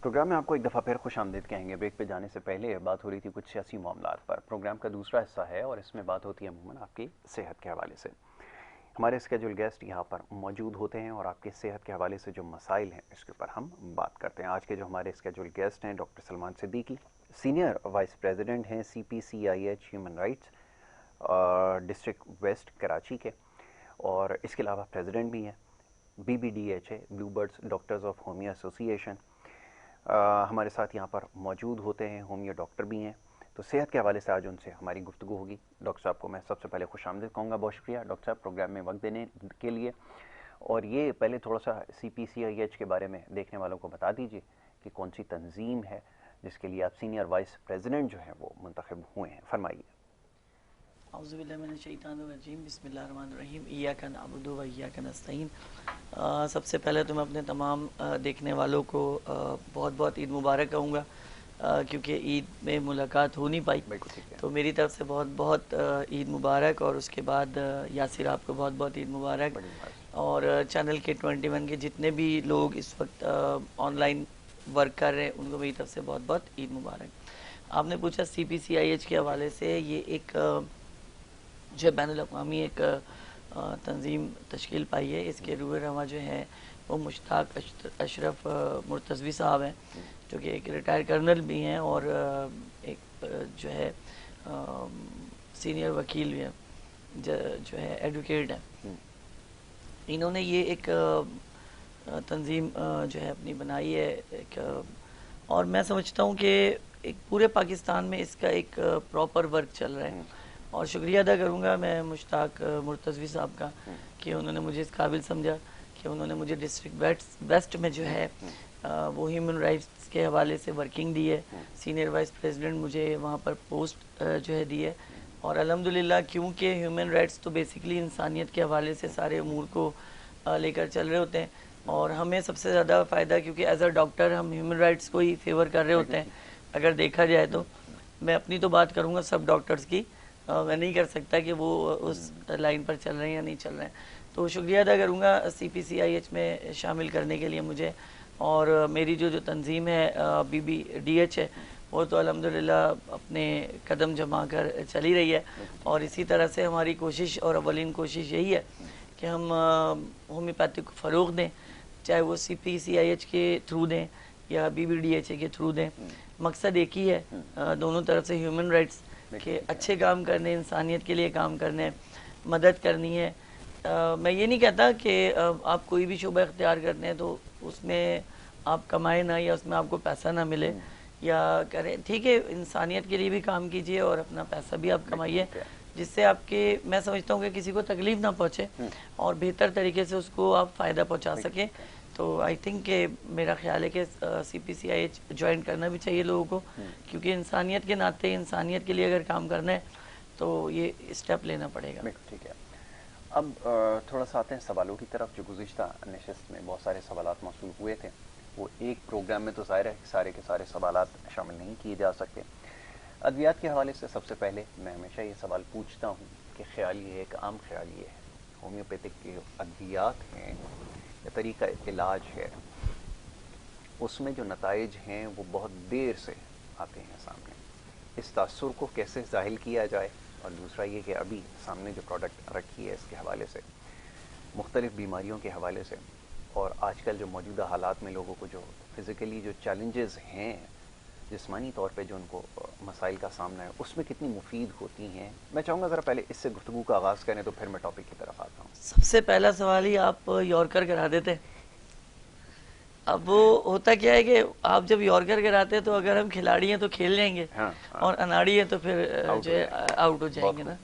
Programme में आपको एक दफ़ा फिर खुशामदीद कहेंगे। ब्रेक पे जाने से पहले बात हो रही थी कुछ सियासी मामलात पर। प्रोग्राम का दूसरा हिस्सा है और इसमें बात होती है अमूमन आपकी सेहत के हवाले से। हमारे स्केजुअल गेस्ट यहाँ पर मौजूद होते हैं और आपके सेहत के हवाले से जो मसाइल हैं इसके ऊपर हम बात करते हैं। आज के जो हमारे स्केजुअल गेस्ट हैं doctor Salman Siddiqui, senior vice president हैं CPCIH human rights district west Karachi के, और इसके अलावा प्रेसिडेंट भी हैं BBDH blue birds doctors of homeo association. हमारे साथ यहाँ पर मौजूद होते हैं होमियो डॉक्टर भी हैं। तो सेहत के हवाले से आज उनसे हमारी गुफ्तगू होगी। डॉक्टर साहब को मैं सबसे पहले खुशामदीद कहूँगा। बहुत शुक्रिया डॉक्टर साहब प्रोग्राम में वक्त देने के लिए। और ये पहले थोड़ा सा CPCIH के बारे में देखने वालों को बता दीजिए कि कौन सी तंजीम है जिसके लिए आप सीनियर वाइस प्रेसिडेंट जो हैं वो मुंतखब हुए हैं। फरमाइए। सबसे पहले तो मैं अपने तमाम देखने वालों को बहुत बहुत ईद मुबारक कहूँगा, क्योंकि ईद में मुलाकात हो नहीं पाई। तो मेरी तरफ से बहुत बहुत ईद मुबारक। और उसके बाद यासिर आपको बहुत बहुत ईद मुबारक। और चैनल के 21 के जितने भी लोग इस वक्त ऑनलाइन वर्क कर रहे हैं उनको मेरी तरफ से बहुत बहुत ईद मुबारक। आपने पूछा CPCIH के हवाले से, ये एक जो बैनुल अक़वामी एक तंजीम तश्कील पाई है। इसके रूबेरमा जो है वो मुश्ताक अशरफ मुर्तज़वी साहब हैं, जो कि एक रिटायर्ड कर्नल भी हैं और एक जो है सीनियर वकील भी हैं, जो है एडवोकेट हैं। इन्होंने ये एक तंजीम जो है अपनी बनाई है एक, और मैं समझता हूँ कि एक पूरे पाकिस्तान में इसका एक प्रॉपर वर्क चल रहा है। और शुक्रिया अदा करूँगा मैं मुश्ताक मुर्तज़वी साहब का कि उन्होंने मुझे इस काबिल समझा कि उन्होंने मुझे डिस्ट्रिक्ट वेस्ट में जो है वो ह्यूमन राइट्स के हवाले से वर्किंग दी है। सीनियर वाइस प्रेसिडेंट मुझे वहाँ पर पोस्ट जो है दी है। और अल्हम्दुलिल्लाह, क्योंकि ह्यूमन राइट्स तो बेसिकली इंसानियत के हवाले से सारे अमूर को लेकर चल रहे होते हैं, और हमें सबसे ज़्यादा फ़ायदा, क्योंकि एज अ डॉक्टर हम ह्यूमन राइट्स को ही फेवर कर रहे होते हैं अगर देखा जाए तो। मैं अपनी तो बात करूँगा सब डॉक्टर्स की, मैं नहीं कर सकता कि वो उस लाइन पर चल रहे हैं या नहीं चल रहे हैं। तो शुक्रिया अदा करूँगा CPCIH में शामिल करने के लिए मुझे। और मेरी जो तंजीम है BBDH है, वो तो अल्हम्दुलिल्लाह अपने कदम जमा कर चल ही रही है। और इसी तरह से हमारी कोशिश और अवलिन कोशिश यही है कि हम होम्योपैथिक को फ़रोग़ दें, चाहे वो CPCIH के थ्रू दें या BBDH के थ्रू दें। मकसद एक ही है, दोनों तरफ से ह्यूमन राइट्स के अच्छे काम करने, इंसानियत के लिए काम करने, मदद करनी है। मैं ये नहीं कहता कि आप कोई भी शोबा इख्तियार करते हैं तो उसमें आप कमाए ना, या उसमें आपको पैसा ना मिले या करें, ठीक है, इंसानियत के लिए भी काम कीजिए और अपना पैसा भी आप कमाइए, जिससे आपके, मैं समझता हूँ कि किसी को तकलीफ़ ना पहुँचे और बेहतर तरीके से उसको आप फ़ायदा पहुँचा सकें। तो आई थिंक कि मेरा ख्याल है कि CPCIH ज्वाइन करना भी चाहिए लोगों को, क्योंकि इंसानियत के नाते, इंसानियत के लिए अगर काम करना है तो ये स्टेप लेना पड़ेगा। ठीक है। अब थोड़ा सा आते हैं सवालों की तरफ। जो गुज़िश्ता नशिस्त में बहुत सारे सवालात मौसूल हुए थे, वो एक प्रोग्राम में तो ज़ाहिर है कि सारे के सारे सवालात शामिल नहीं किए जा सकते। अद्वियात के हवाले से सबसे पहले मैं हमेशा ये सवाल पूछता हूँ कि ख्याल ये, एक आम ख्याल ये है, होम्योपैथिक के अद्वियात हैं या तरीका इलाज है, उसमें जो नताइज हैं वो बहुत देर से आते हैं सामने। इस तासुर को कैसे ज़ाहिर किया जाए? और दूसरा ये कि अभी सामने जो प्रोडक्ट रखी है इसके हवाले से, मुख्तलिफ़ बीमारियों के हवाले से, और आजकल जो मौजूदा हालात में लोगों को जो फ़िज़िकली जो चैलेंजेस हैं, जिस्मानी तौर पे जो उनको मसाइल का सामना है, उसमें कितनी मुफीद होती हैं। मैं चाहूँगा ज़रा पहले इससे गुफ्तगू का आगाज़ करें तो फिर मैं टॉपिक की तरफ आता हूँ। सबसे पहला सवाल ही आप यॉर्कर करा देते। अब वो होता क्या है कि आप जब यॉर्कर कराते हैं तो अगर हम खिलाड़ी हैं तो खेल जाएंगे, और अनाड़ी है तो फिर जो है आउट हो जाएंगे ना।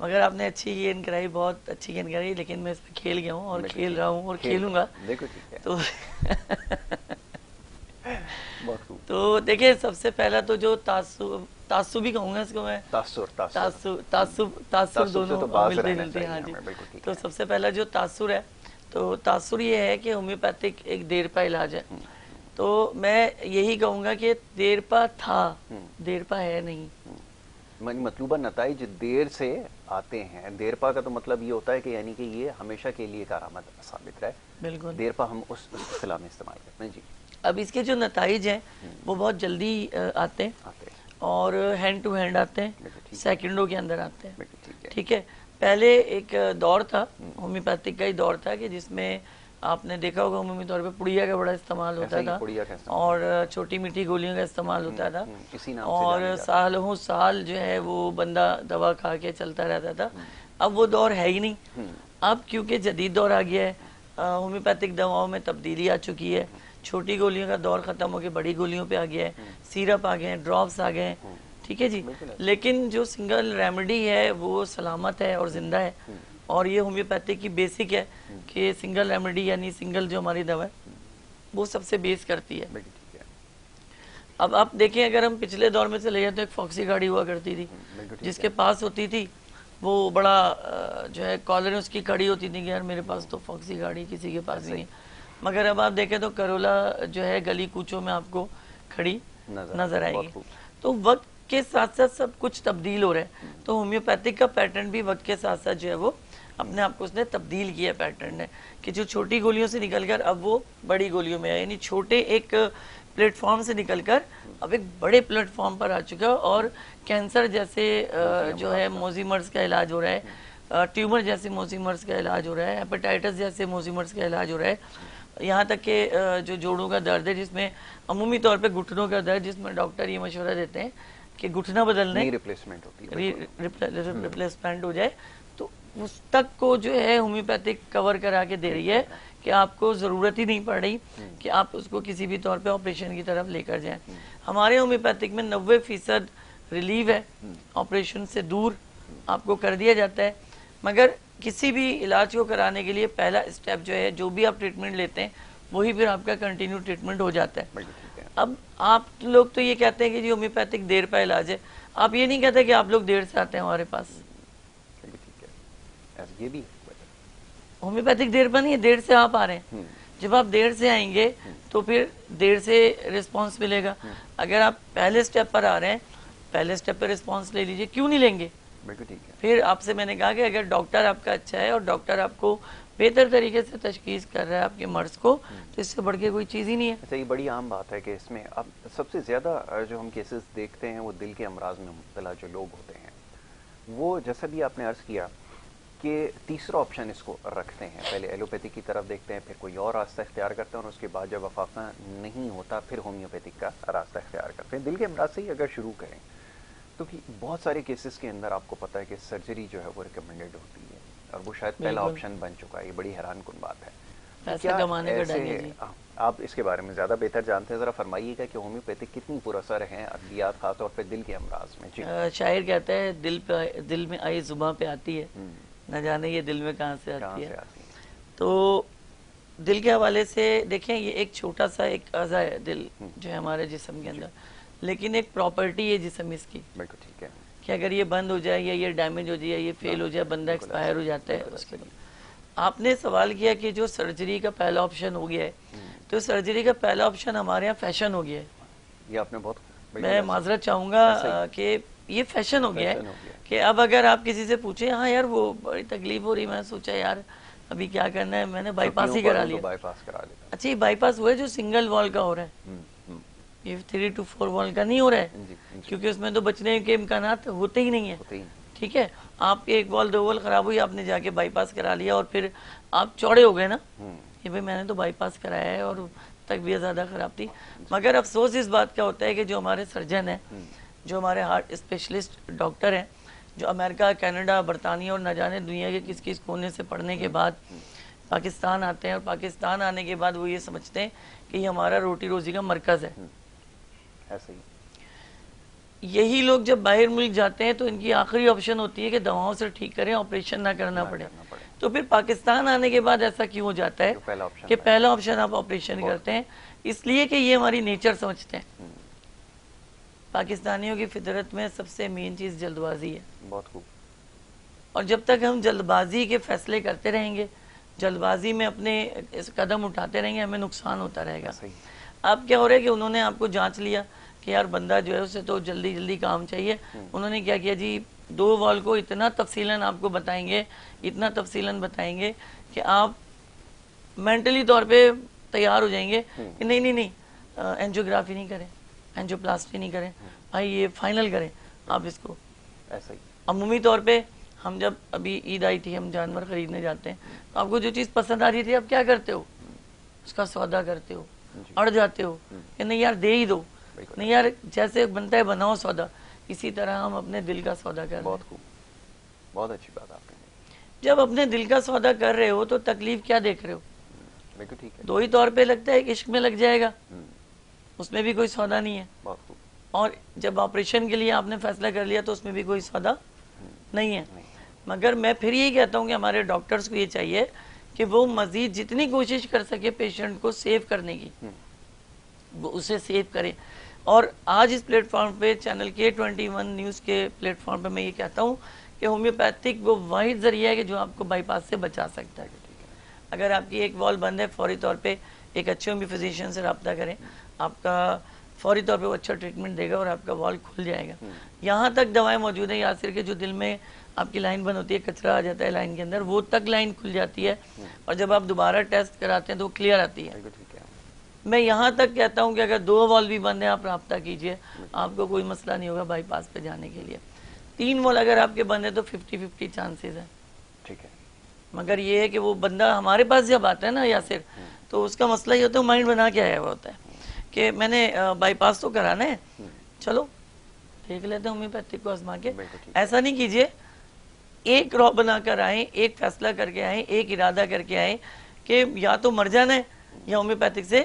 मगर आपने अच्छी गेंद कराई, बहुत अच्छी गेंद कराई, लेकिन मैं इसमें खेल गया हूँ और खेल रहा हूँ और खेलूंगा। तो तो देखिए, सबसे पहला तो जो तासुब ही कहूँगा इसको मैं, तासुर दोनों मिलते जुलते हैं। हाँ जी। तो सबसे पहला जो तासुर है, तो तासुर ये है कि होम्योपैथिक एक देरपा इलाज है। तो मैं यही कहूँगा कि देरपा था, देरपा है नहीं। मतलूबा नताइज देर से आते हैं। देरपा का तो मतलब ये होता है कि यानी कि ये हमेशा के लिए कारआमद साबित रहे। बिल्कुल। देरपा हम उस इस्तिलाह में इस्तेमाल करते हैं। जी। अब इसके जो नताइज हैं वो बहुत जल्दी आते हैं और हैंड टू हैंड आते हैं, सेकंडों के अंदर आते हैं। ठीक है, पहले एक दौर था, होम्योपैथिक का ही दौर था कि जिसमें आपने देखा होगा अमूमी तौर पे पुड़िया का बड़ा इस्तेमाल होता था और छोटी मीठी गोलियों का इस्तेमाल होता था और सालों साल जो है वो बंदा दवा खा के चलता रहता था। अब वो दौर है ही नहीं। अब क्योंकि जदीद दौर आ गया है, होम्योपैथिक दवाओं में तब्दीली आ चुकी है, छोटी गोलियों का दौर ख़त्म होकर बड़ी गोलियों पे आ गया है, सिरप आ गए हैं, ड्रॉप्स आ गए हैं। ठीक है जी, लेकिन जो सिंगल रेमेडी है वो सलामत है और ज़िंदा है और ये होम्योपैथिक की बेसिक है कि सिंगल रेमेडी यानी सिंगल जो हमारी दवा है वो सबसे बेस करती है। अब आप देखें, अगर हम पिछले दौर में चले जाए तो एक फॉक्सी गाड़ी हुआ करती थी, जिसके पास होती थी वो बड़ा जो है कॉलर उसकी खड़ी होती थी कि यार मेरे पास तो फॉक्सी गाड़ी किसी के पास नहीं है। मगर अब आप देखें तो करोला जो है गली कूचों में आपको खड़ी नजर आएगी। तो वक्त के साथ साथ सब कुछ तब्दील हो रहा है। तो होम्योपैथिक का पैटर्न भी वक्त के साथ साथ जो है वो अपने आप को उसने तब्दील किया पैटर्न है कि जो छोटी गोलियों से निकलकर अब वो बड़ी गोलियों में है, यानी छोटे एक प्लेटफॉर्म से निकलकर अब एक बड़े प्लेटफॉर्म पर आ चुका है और कैंसर जैसे जो है मोजीमर्स का इलाज हो रहा है, ट्यूमर जैसे मोजीमर्स का इलाज हो रहा है, हेपेटाइटिस जैसे मोजीमर्स का इलाज हो रहा है, यहाँ तक कि जो जोड़ों का दर्द है जिसमें अमूमी तौर पे घुटनों का दर्द, जिसमें डॉक्टर ये मशवरा देते हैं कि घुटना बदलने रिप्लेसमेंट होती है, रिप्लेसमेंट हो जाए, तो उस तक को जो है होम्योपैथिक कवर करा के दे रही है कि आपको ज़रूरत ही नहीं पड़ रही कि आप उसको किसी भी तौर पे ऑपरेशन की तरफ लेकर जाएं। हमारे होम्योपैथिक में 90% रिलीव है, ऑपरेशन से दूर आपको कर दिया जाता है। मगर किसी भी इलाज को कराने के लिए पहला स्टेप जो है, जो भी आप ट्रीटमेंट लेते हैं वही फिर आपका कंटिन्यू ट्रीटमेंट हो जाता है। अब आप लोग तो ये कहते हैं कि जी होम्योपैथिक देर का इलाज है, आप ये नहीं कहते कि आप लोग देर से आते हैं हमारे पास। ये भी होम्योपैथिक देर पर नहीं है, देर से आप आ रहे हैं। जब आप देर से आएंगे तो फिर देर से रिस्पांस मिलेगा। अगर आप पहले स्टेप पर आ रहे हैं, पहले स्टेप पर रिस्पांस ले लीजिए, क्यों नहीं लेंगे। फिर आपसे मैंने कहा कि अगर डॉक्टर आपका अच्छा है और डॉक्टर आपको बेहतर तरीके से तशखीस कर रहा है आपके मर्ज को, तो इससे बढ़ के कोई चीज़ ही नहीं है। अच्छा, ये बड़ी आम बात है कि इसमें अब सबसे ज़्यादा जो हम केसेस देखते हैं वो दिल के अमराज में मुब्तला जो लोग होते हैं, वो जैसा भी आपने अर्ज़ किया कि तीसरा ऑप्शन इसको रखते हैं। पहले एलोपैथी की तरफ देखते हैं, फिर कोई और रास्ता इख्तियार करते हैं और उसके बाद जब अफाफा नहीं होता फिर होम्योपैथिक का रास्ता इख्तियार करते हैं। दिल के अमराज से ही अगर शुरू करें तो कि बहुत सारे केसेस के अंदर आपको पता है कि सर्जरी जो है वो रिकमेंडेड होती है और वो शायद पहला ऑप्शन बन चुका है। ये बड़ी हैरान कुन बात है। पैसे कमाने का डर है जी। आप इसके बारे में ज़्यादा बेहतर जानते हैं, ज़रा फरमाइएगा कि होम्योपैथिक कितनी पुरअसर है अद्वियात, खासतौर पर दिल के अमराज में। शायर कहता है दिल में आई जुबां पे आती है, न जाने ये दिल में कहाँ से आती है। तो दिल के हवाले से देखें, ये एक छोटा सा एक अज़ा है दिल जो है हमारे जिस्म के अंदर, लेकिन एक प्रॉपर्टी है जिस्म इसकी। बिल्कुल ठीक है कि अगर ये बंद हो जाए या ये डैमेज हो जाए या ये फेल हो जाए, बंदा एक्सपायर हो जाता है उसके बाद। आपने सवाल किया कि जो सर्जरी का पहला ऑप्शन हो गया है, तो सर्जरी का पहला ऑप्शन हमारे यहाँ फैशन हो गया है। ये आपने बहुत, मैं माजरत चाहूँगा कि ये फैशन हो गया है कि अब अगर आप किसी से पूछे, हाँ यार वो बड़ी तकलीफ हो रही, मैं सोचा यार अभी क्या करना है, मैंने बाईपास ही करा लिया। अच्छा, ये बाईपास हुआ है जो सिंगल वॉल का हो रहा है, ये 3 to 4 वॉल का नहीं हो रहा है, क्योंकि उसमें तो बचने के इम्कानात होते ही नहीं है। ठीक है, आपके एक वॉल 2 वॉल खराब हुई, आपने जाके बाईपास करा लिया और फिर आप चौड़े हो गए ना कि भाई मैंने तो बाईपास कराया है और तबीयत ज़्यादा ख़राब थी। मगर अफसोस इस बात का होता है कि जो हमारे सर्जन हैं, जो हमारे हार्ट स्पेशलिस्ट डॉक्टर हैं, जो अमेरिका, कनाडा, बरतानिया और न जाने दुनिया के किस किस कोने से पढ़ने के बाद पाकिस्तान आते हैं और पाकिस्तान आने के बाद वो ये समझते हैं कि ये हमारा रोटी रोज़ी का मरकज़ है। ऐसे ही यही लोग जब बाहर मुल्क जाते हैं तो इनकी आखिरी ऑप्शन होती है कि दवाओं से ठीक करें, ऑपरेशन ना करना पड़े। तो फिर पाकिस्तान आने के बाद ऐसा क्यों हो जाता है कि पहला ऑप्शन आप ऑपरेशन करते हैं? इसलिए कि ये हमारी नेचर समझते हैं। पाकिस्तानियों की फितरत में सबसे मेन चीज़ जल्दबाजी है। बहुत खूब। और जब तक हम जल्दबाजी के फैसले करते रहेंगे, जल्दबाजी में अपने इस कदम उठाते रहेंगे, हमें नुकसान होता रहेगा। अब क्या हो रहा है कि उन्होंने आपको जांच लिया कि यार बंदा जो है उसे तो जल्दी जल्दी काम चाहिए। उन्होंने क्या किया जी, 2 वॉल को इतना तफसीलन आपको बताएंगे, इतना तफसीलन बताएंगे कि आप मेंटली तौर पे तैयार हो जाएंगे कि नहीं नहीं नहीं, एंजियोग्राफी नहीं करें, एंजियोप्लास्टी नहीं करें, भाई ये फाइनल करें आप इसको। ऐसा ही अमूमी तौर पे हम जब अभी ईद आई थी, हम जानवर खरीदने जाते हैं, तो आपको जो चीज़ पसंद आ रही थी आप क्या करते हो, उसका सौदा करते हो, अड़ जाते हो कि नहीं यार दे ही दो, नहीं यार जैसे बनता है बनाओ सौदा। इसी तरह हम अपने दिल का सौदा कर रहे हैं। बहुत खूब, बहुत अच्छी बात आपने। जब अपने दिल का सौदा कर रहे हो तो तकलीफ क्या देख रहे हो? बिल्कुल ठीक है। दो ही तौर पे लगता है कि इश्क में लग जाएगा, उसमें भी कोई सौदा नहीं है। बहुत खूब। और जब ऑपरेशन के लिए आपने फैसला कर लिया तो उसमें भी कोई सौदा नहीं है। मगर मैं फिर यही कहता हूँ कि हमारे डॉक्टर्स को ये चाहिए कि वो मज़ीद जितनी कोशिश कर सके पेशेंट को सेव करने की, वो उसे सेव करें। और आज इस प्लेटफॉर्म पे चैनल K21 न्यूज़ के प्लेटफॉर्म पे मैं ये कहता हूँ कि होम्योपैथिक वो वाहिद ज़रिया है कि जो आपको बाईपास से बचा सकता है। अगर आपकी एक वॉल बंद है, फौरी तौर पे एक अच्छे होम्यो फिजिशियन से रब्ता करें, आपका फौरी तौर पे वो अच्छा ट्रीटमेंट देगा और आपका वॉल खुल जाएगा। यहाँ तक दवाएं मौजूद हैं यासिर के, जो दिल में आपकी लाइन बंद होती है, कचरा आ जाता है लाइन के अंदर, वो तक लाइन खुल जाती है और जब आप दोबारा टेस्ट कराते हैं तो वो क्लियर आती है। मैं यहाँ तक कहता हूँ कि अगर 2 वॉल भी बंद है आप रब्ता कीजिए, आपको कोई मसला नहीं होगा बाईपास पे जाने के लिए। 3 वॉल अगर आपके बंद है तो 50-50 चांसेस है। ठीक है। मगर ये है कि वो बंदा हमारे पास जब आता है ना यासिर, तो उसका मसला ये होता है माइंड बना के आया हुआ होता है कि मैंने बाईपास तो कराना है, चलो देख लेते हैं होम्योपैथिक को आजमा के। ऐसा नहीं कीजिए, एक रॉ बना कर आए, एक फैसला करके आए, एक इरादा करके आए कि या तो मर जाना है या होम्योपैथिक से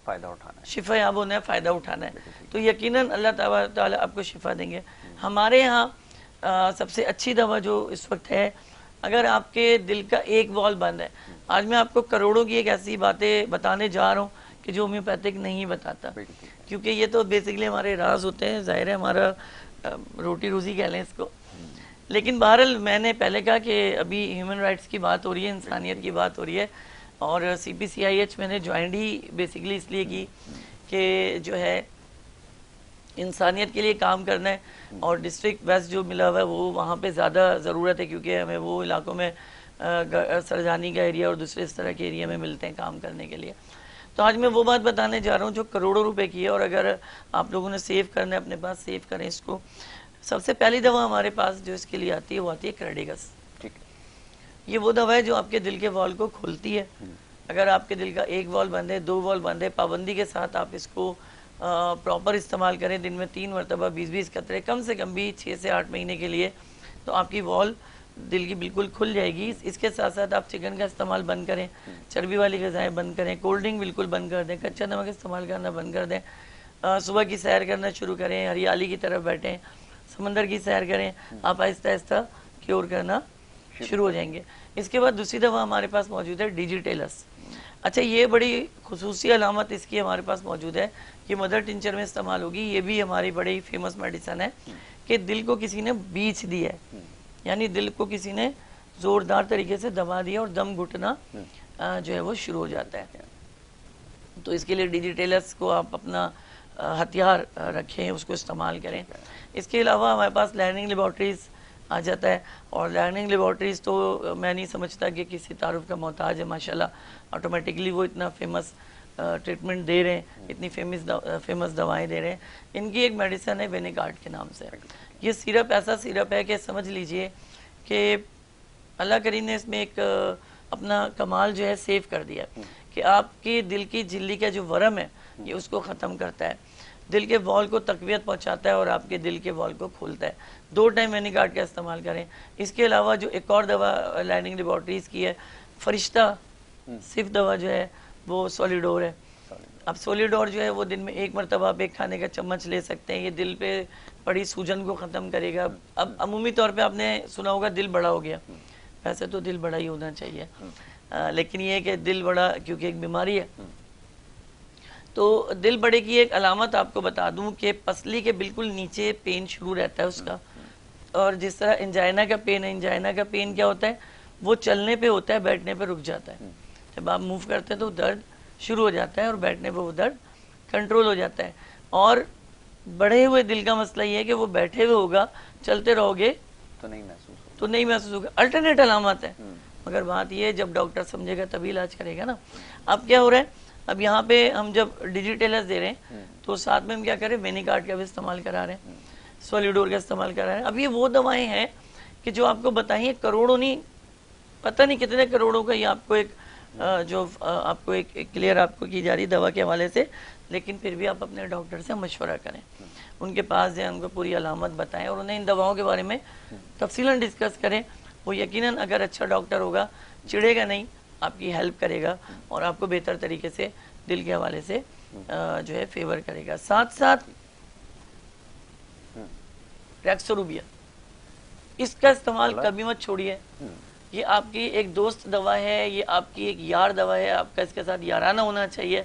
फ़ायदा उठाना है, शिफा याब होना है, फ़ायदा उठाना है। तो यकीनन अल्लाह ताला आपको शिफा देंगे। हमारे यहाँ सबसे अच्छी दवा जो इस वक्त है, अगर आपके दिल का एक वॉल बंद है, आज मैं आपको करोड़ों की एक ऐसी बातें बताने जा रहा हूँ कि जो होम्योपैथिक नहीं बताता, क्योंकि ये तो बेसिकली हमारे राज होते हैं, जाहिर है हमारा रोटी रोज़ी कह लें इसको। लेकिन बहरहाल मैंने पहले कहा कि अभी ह्यूमन राइट्स की बात हो रही है, इंसानियत की बात हो रही है, और CPCIH मैंने ज्वाइन ही बेसिकली इसलिए की कि जो है इंसानियत के लिए काम करना है, और डिस्ट्रिक्ट वेस्ट जो मिला हुआ है वो वहाँ पे ज़्यादा ज़रूरत है, क्योंकि हमें वो इलाकों में सरजानी का एरिया और दूसरे इस तरह के एरिया में मिलते हैं काम करने के लिए। तो आज मैं वो बात बताने जा रहा हूँ जो करोड़ों रुपए की है, और अगर आप लोगों ने सेव करना है अपने पास, सेव करें इसको। सबसे पहली दवा हमारे पास जो इसके लिए आती है वो आती है क्रेडिगस। ये वो दवा है जो आपके दिल के वॉल को खोलती है। अगर आपके दिल का एक वॉल बंद है, 2 वॉल बंद है, पाबंदी के साथ आप इसको प्रॉपर इस्तेमाल करें, दिन में 3 मरतबा 20-20 कतरे, कम से कम भी 6 से 8 महीने के लिए, तो आपकी वॉल दिल की बिल्कुल खुल जाएगी। इसके साथ साथ आप चिकन का इस्तेमाल बंद करें, चर्बी वाली ग़िज़ाएँ बंद करें, कोल्ड ड्रिंक बिल्कुल बंद कर दें, कच्चा नमक इस्तेमाल करना बंद कर दें, सुबह की सैर करना शुरू करें, हरियाली की तरफ बैठें, समंदर की सैर करें, आप आहिस्ता आहिस्ता क्योर करना शुरू हो जाएंगे। इसके बाद दूसरी दवा हमारे पास मौजूद है डिजिटेलस। अच्छा, ये बड़ी खुसूसी अलामत इसकी हमारे पास मौजूद है, ये मदर टिंचर में इस्तेमाल होगी। ये भी हमारी बड़ी फेमस मेडिसन है कि दिल को किसी ने बीच दिया है, यानी दिल को किसी ने ज़ोरदार तरीके से दबा दिया और दम घुटना जो है वो शुरू हो जाता है। तो इसके लिए डिजिटेलस को आप अपना हथियार रखें, उसको इस्तेमाल करें। इसके अलावा हमारे पास लर्निंग लेबॉर्ट्रीज़ आ जाता है, और लर्निंग लेबॉर्ट्रीज़ तो मैं नहीं समझता कि किसी तारुफ का मोहताज है, माशाल्लाह ऑटोमेटिकली वो इतना फेमस ट्रीटमेंट दे रहे हैं, इतनी फेमस दवाएं दे रहे हैं। इनकी एक मेडिसन है वेनिकार्ड के नाम से। ये सिरप ऐसा सिरप है कि समझ लीजिए कि अल्लाह करीम ने इसमें एक अपना कमाल जो है सेव कर दिया कि आपकी दिल की झिल्ली का जो वरम है ये उसको ख़त्म करता है, दिल के वॉल को तक़वियत पहुंचाता है और आपके दिल के वॉल को खोलता है। 2 टाइम वेनिकार्ड का इस्तेमाल करें। इसके अलावा जो एक और दवा लर्निंग लेबॉर्ट्रीज़ की है, फरिश्ता सिर्फ दवा जो है वो सॉलिडोर है। अब सॉलिडोर जो है वो दिन में 1 मरतबा आप एक खाने का चम्मच ले सकते हैं। ये दिल पे पड़ी सूजन को ख़त्म करेगा। अब अमूमी तौर पे आपने सुना होगा दिल बड़ा हो गया, वैसे तो दिल बड़ा ही होना चाहिए, लेकिन ये है कि दिल बड़ा क्योंकि एक बीमारी है। तो दिल बड़े की एक अलामत आपको बता दूं कि पसली के बिल्कुल नीचे पेन शुरू रहता है उसका, और जिस तरह एंजाइना का पेन है, एंजाइना का पेन क्या होता है, वो चलने पे होता है, बैठने पे रुक जाता है। जब आप मूव करते हैं तो दर्द शुरू हो जाता है और बैठने पे वो दर्द कंट्रोल हो जाता है। और बढ़े हुए दिल का मसला ये है कि वो बैठे हुए होगा, चलते रहोगे तो नहीं महसूस होगा। अल्टरनेट अलामत है, मगर बात ये है जब डॉक्टर समझेगा तभी इलाज करेगा ना। अब क्या हो रहा है, अब यहाँ पे हम जब डिजिटेलर्स दे रहे हैं तो साथ में हम क्या करें, वेनिकार्ड का भी इस्तेमाल करा रहे हैं, सॉलिडोर का इस्तेमाल करा रहे हैं। अब ये वो दवाएं हैं कि जो आपको बताइए करोड़ों नहीं, पता नहीं कितने करोड़ों का ये आपको एक आपको एक क्लियर आपको की जा रही दवा के हवाले से, लेकिन फिर भी आप अपने डॉक्टर से मशवरा करें, उनके पास जाएं, उनको पूरी अलामत बताएं और उन्हें इन दवाओं के बारे में तफसीलन डिस्कस करें। वो यकीनन अगर अच्छा डॉक्टर होगा, चिढ़ेगा नहीं, आपकी हेल्प करेगा और आपको बेहतर तरीके से दिल के हवाले से जो है फेवर करेगा। साथ साथ रेक्सोरूबिया, इसका इस्तेमाल कभी मत छोड़िए। ये आपकी एक दोस्त दवा है, ये आपकी एक यार दवा है, आपका इसके साथ याराना होना चाहिए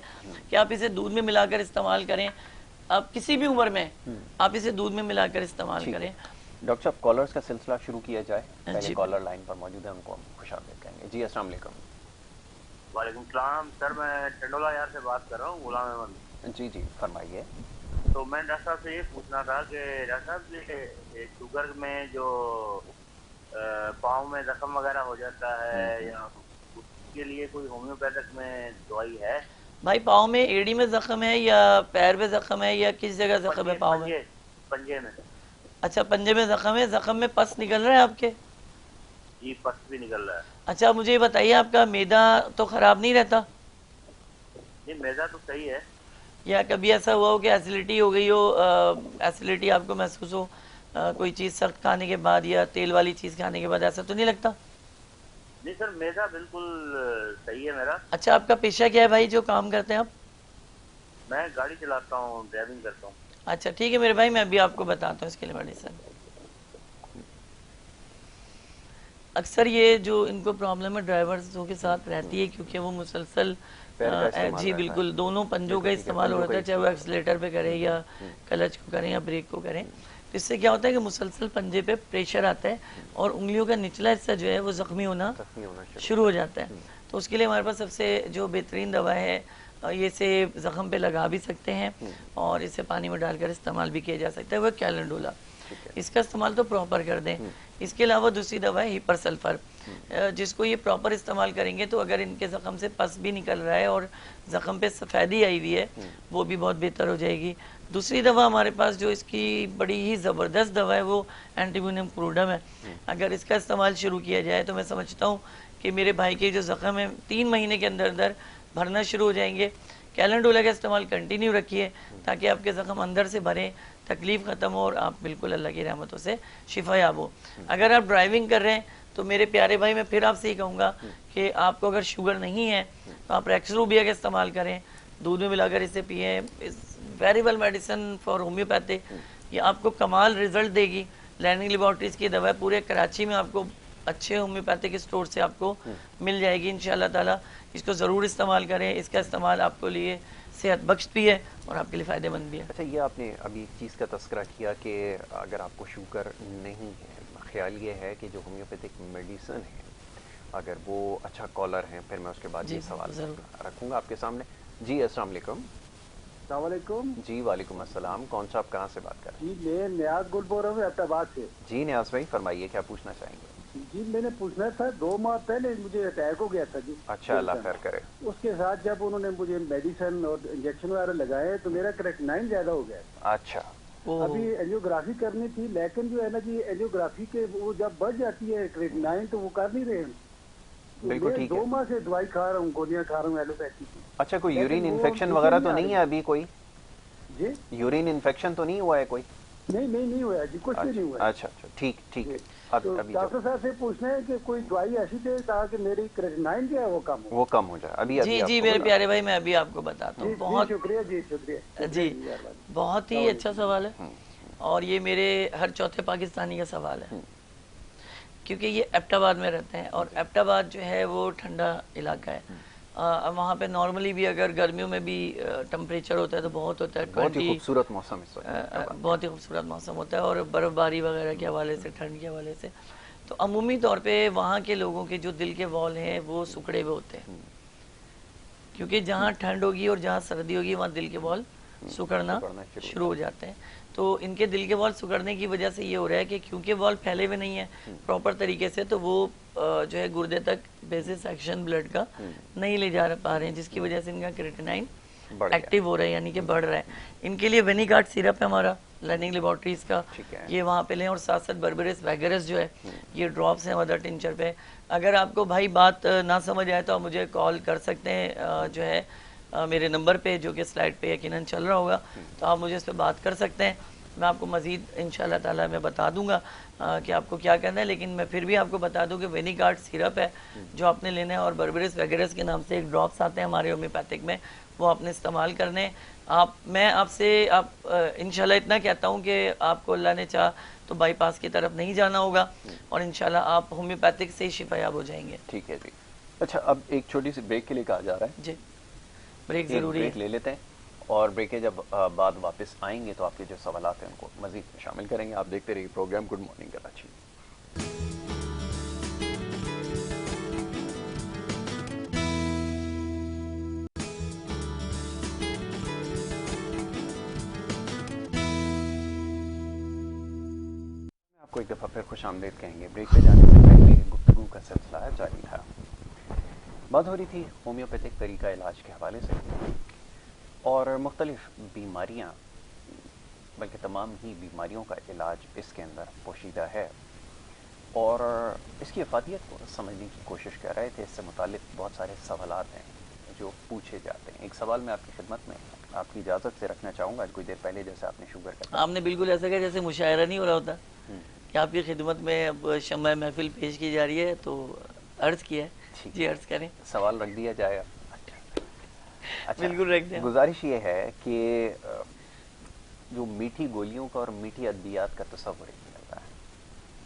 कि आप इसे दूध में मिलाकर इस्तेमाल करें। आप किसी भी उम्र में आप इसे दूध में मिलाकर इस्तेमाल करें। डॉक्टर साहब, कॉलर्स का सिलसिला शुरू किया जाए। पहले कॉलर लाइन पर मौजूद है, उनको खुशामदीद कहेंगे। जी अस्सलाम वालेकुम। वालेकुम सलाम सर, मैं टंडोला यार से बात कर रहा हूँ, गुलाम अहमद। जी जी फरमाइए। तो मैं डॉक्टर साहब से ये पूछना था कि डॉक्टर साहब ये शुगर में जो पाँव में जख्म वगैरह हो जाता है, या उसके लिए कोई होम्योपैथिक में दवाई है? भाई पाँव में एड़ी में जख्म है या पैर में जख्म है या किस जगह जख्म है? पाँव में, पंजे में। अच्छा, पंजे में जख्म है। जख्म में पस निकल रहा है आपके? जी पस भी निकल रहा है। अच्छा, मुझे ये बताइए, आपका मैदा तो खराब नहीं रहता? जी मैदा तो सही है। या कभी ऐसा हुआ हो कि एसिडिटी हो गई हो, एसिडिटी आपको महसूस हो कोई चीज़ सख्त खाने के बाद या तेल वाली चीज़ खाने के बाद, ऐसा तो नहीं लगता? नहीं सर, मैदा बिल्कुल सही है मेरा। अच्छा, आपका पेशा क्या है भाई, जो काम करते हैं आप? मैं गाड़ी चलाता हूँ, ड्राइविंग करता हूँ। अच्छा ठीक है मेरे भाई, मैं अभी आपको बताता हूँ इसके लिए मेडिसिन। अक्सर ये जो इनको प्रॉब्लम है ड्राइवर्सों के साथ रहती है, क्योंकि वो मुसलसल जी बिल्कुल दोनों पंजों का इस्तेमाल हो रहा है, चाहे वो एक्सीलेटर पे करें या क्लच को करें या ब्रेक को करें। तो इससे क्या होता है कि मुसलसल पंजे पे प्रेशर आता है और उंगलियों का निचला हिस्सा जो है वो ज़ख्मी होना शुरू हो जाता है। तो उसके लिए हमारे पास सबसे जो बेहतरीन दवा है, ये इसे ज़ख्म पे लगा भी सकते हैं और इसे पानी में डालकर इस्तेमाल भी किया जा सकता है, वह कैलेंडोला। इसका इस्तेमाल तो प्रॉपर कर दें। इसके अलावा दूसरी दवा है हिपर सल्फर, जिसको ये प्रॉपर इस्तेमाल करेंगे तो अगर इनके ज़ख्म से पस भी निकल रहा है और ज़ख्म पे सफ़ेदी आई हुई है, वो भी बहुत बेहतर हो जाएगी। दूसरी दवा हमारे पास जो इसकी बड़ी ही ज़बरदस्त दवा है वो एंटीमोनियम क्रूडम है। अगर इसका इस्तेमाल शुरू किया जाए तो मैं समझता हूँ कि मेरे भाई के जो ज़ख्म है 3 महीने के अंदर अंदर भरना शुरू हो जाएंगे। कैलेंडोला का इस्तेमाल कंटिन्यू रखिए ताकि आपके ज़ख्म अंदर से भरें, तकलीफ़ ख़त्म हो और आप बिल्कुल अल्लाह की रहमतों से शिफा याब हो। अगर आप ड्राइविंग कर रहे हैं तो मेरे प्यारे भाई मैं फिर आपसे ही कहूँगा कि आपको अगर शुगर नहीं है तो आप रेक्सोरूबिया का इस्तेमाल करें, दूध में मिलाकर इसे पिए। इस very well medicine for homeopathic, ये आपको कमाल रिजल्ट देगी। लैंडिंग लेबॉर्ट्रीज़ की दवा पूरे कराची में आपको अच्छे होम्योपैथिक स्टोर से आपको मिल जाएगी इंशाल्लाह ताला। इसको ज़रूर इस्तेमाल करें, इसका इस्तेमाल आपको लिए सेहत बख्श भी है और आपके लिए फ़ायदेमंद भी है। अच्छा, ये आपने अभी एक चीज़ का तस्करा किया कि अगर आपको शुगर नहीं है, ख्याल ये है कि जो होम्योपैथिक मेडिसिन है अगर वो अच्छा कॉलर है, फिर मैं उसके बाद ये सवाल रखूँगा आपके सामने। जी अस्सलाम वालेकुम। वालेकुम। जी वालेकुम अस्सलाम। कौन सा, आप कहाँ से बात कर रहे हैं? जी मैं न्याज गुल बोल रहा हूँ अहमदाबाद से। जी न्याज भाई फरमाइए, क्या पूछना चाहेंगे? जी मैंने पूछना था, 2 माह पहले मुझे अटैक हो गया था जी। अच्छा, अल्लाह खैर करे। उसके साथ जब उन्होंने मुझे मेडिसिन और इंजेक्शन वगैरह लगाए तो मेरा क्रेटिनाइन ज्यादा हो गया। अच्छा, अभी एंजियोग्राफी करनी थी, लेकिन जो है ना जी एंजियोग्राफी के वो जब बढ़ जाती है क्रेटिनाइन तो वो कर नहीं रहे। बिल्कुल ठीक है। 2 माह से दवाई खा रहा हूँ, गोलियाँ खा रहा हूँ एलोपैथी की। अच्छा, कोई यूरिन इन्फेक्शन वगैरह तो नहीं है अभी? कोई जी यूरिन इन्फेक्शन तो नहीं हुआ है कोई? नहीं हुआ जी, कुछ भी नहीं हुआ। अच्छा, ठीक है। तो डॉक्टर साहब से पूछना है कि कोई दवाई ऐसी दे ताकि मेरी क्रेटिनाइन जो है वो कम हो जाए। अभी जी मेरे प्यारे भाई मैं अभी आपको बताता हूँ। बहुत शुक्रिया जी, शुक्रिया जी, बहुत ही अच्छा सवाल है और ये मेरे हर चौथे पाकिस्तानी का सवाल है, क्योंकि ये एबटाबाद में रहते हैं और एबटाबाद जो है वो ठंडा इलाका है। वहाँ पे नॉर्मली भी अगर गर्मियों में भी टेम्परेचर होता है तो बहुत होता है, बहुत ही खूबसूरत मौसम इस वक्त, बहुत ही खूबसूरत मौसम होता है और बर्फ़बारी वगैरह के हवाले से, ठंड के हवाले से। तो अमूमी तौर पे वहाँ के लोगों के जो दिल के वॉल हैं वो सुखड़े हुए होते हैं, क्योंकि जहाँ ठंड होगी और जहाँ सर्दी होगी वहाँ दिल के वॉल सुखड़ना शुरू हो जाते हैं। तो इनके दिल के वॉल्व सिकुड़ने की वजह से ये हो रहा है कि क्योंकि वॉल्व फैले हुए नहीं है प्रॉपर तरीके से, तो वो जो है गुर्दे तक बेसिस एक्शन ब्लड का नहीं ले जा पा रहे हैं, जिसकी वजह से इनका क्रिएटिनाइन एक्टिव हो रहा है, यानी कि बढ़ रहा है। इनके लिए वेनिगार्ड सिरप है हमारा लर्निंग लेबोरेटरीज का, ये वहाँ पे लें, और साथ साथ बर्बेरिस वैगरस जो है ये ड्रॉप्स हैं मदर टिंचर पे। अगर आपको भाई बात ना समझ आए तो आप मुझे कॉल कर सकते हैं, जो है मेरे नंबर पे जो कि स्लाइड पे यकीनन चल रहा होगा, तो आप मुझे इस पर बात कर सकते हैं। मैं आपको मज़ीद इंशाल्लाह ताला मैं बता दूंगा कि आपको क्या करना है, लेकिन मैं फिर भी आपको बता दूं कि वेनिगार्ड सिरप है जो आपने लेना है, और बर्बेरिस वैगरस के नाम से एक ड्रॉप्स आते हैं हमारे होम्योपैथिक में, वो आपने इस्तेमाल करने हैं। मैं आपसे इंशाल्लाह इतना कहता हूँ कि आपको अल्लाह ने चाहा तो बाईपास की तरफ नहीं जाना होगा, और इंशाल्लाह आप होम्योपैथिक से ही शिफायाब हो जाएंगे। ठीक है जी। अच्छा, अब एक छोटी सी ब्रेक के लिए कहा जा रहा है जी, ब्रेक ज़रूरी है, ले लेते हैं, और ब्रेक के जब बाद वापस आएंगे तो आपके जो सवालात हैं उनको मज़ीद शामिल करेंगे। आप देखते रहिए प्रोग्राम गुड मॉर्निंग कराची। आपको एक दफ़ा फिर खुश आमदीद कहेंगे। ब्रेक पे जाने से पहले गुफ्तगू का सिलसिला जारी था। बात हो रही थी होम्योपैथिक तरीका इलाज के हवाले से, और मुख्तलिफ बीमारियाँ, बल्कि तमाम ही बीमारियों का इलाज इसके अंदर पोशीदा है, और इसकी अफादियत को समझने की कोशिश कर रहे थे। इससे मुतालिक बहुत सारे सवालात हैं जो पूछे जाते हैं। एक सवाल मैं आपकी खिदमत में आपकी इजाज़त से रखना चाहूँगा। कुछ देर पहले जैसे आपने शुगर का, आपने बिल्कुल ऐसा किया जैसे मुशायरा नहीं हो रहा होता कि आपकी खिदमत में अब शम्मा महफिल पेश की जा रही है, तो अर्ज़ किया है। जी, अर्ज़ करें, सवाल रख दिया जाएगा। अच्छा, बिल्कुल रख दें। गुजारिश ये है कि जो मीठी गोलियों का और मीठी अद्वियात का तस्वुर नहीं मिल रहा है।